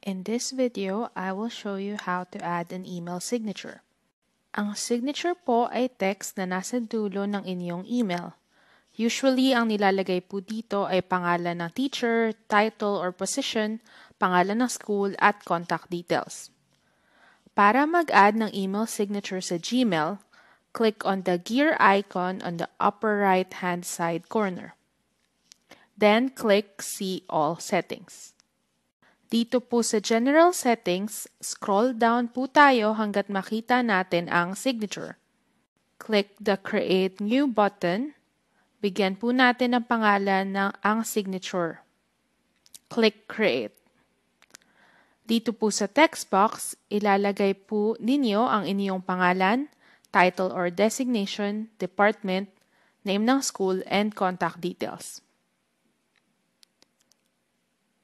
In this video, I will show you how to add an email signature. Ang signature po ay text na nasa dulo ng inyong email. Usually, ang nilalagay po dito ay pangalan ng teacher, title or position, pangalan ng school, at contact details. Para mag-add ng email signature sa Gmail, click on the gear icon on the upper right-hand side corner. Then, click See All Settings. Dito po sa General Settings, scroll down po tayo hanggat makita natin ang signature. Click the Create New button. Bigyan po natin ang pangalan ng ang signature. Click Create. Dito po sa text box, ilalagay po ninyo ang inyong pangalan, title or designation, department, name ng school, and contact details.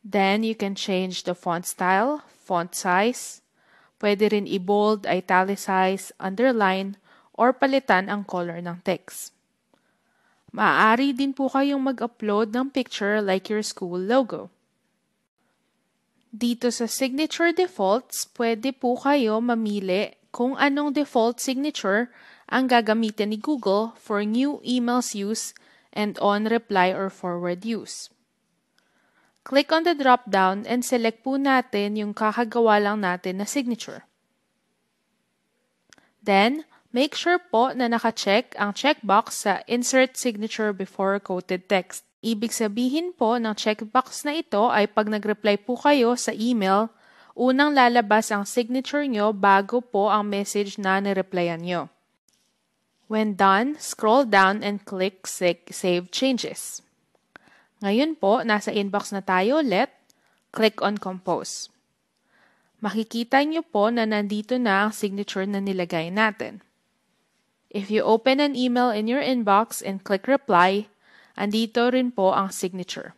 Then, you can change the font style, font size. Pwede rin i-bold, italicize, underline, or palitan ang color ng text. Maaari din po kayong mag-upload ng picture like your school logo. Dito sa Signature Defaults, pwede po kayo mamili kung anong default signature ang gagamitin ni Google for new emails use and on reply or forward use. Click on the drop-down and select po natin yung kakagawa lang natin na signature. Then, make sure po na naka-check ang checkbox sa Insert Signature Before Quoted Text. Ibig sabihin po ng checkbox na ito ay pag nag-reply po kayo sa email, unang lalabas ang signature nyo bago po ang message na nireplyan nyo. When done, scroll down and click Save Changes. Ngayon po, nasa inbox na tayo ulit. Click on Compose. Makikita nyo po na nandito na ang signature na nilagay natin. If you open an email in your inbox and click Reply, andito rin po ang signature.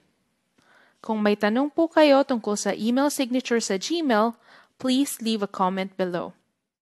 Kung may tanong po kayo tungkol sa email signature sa Gmail, please leave a comment below.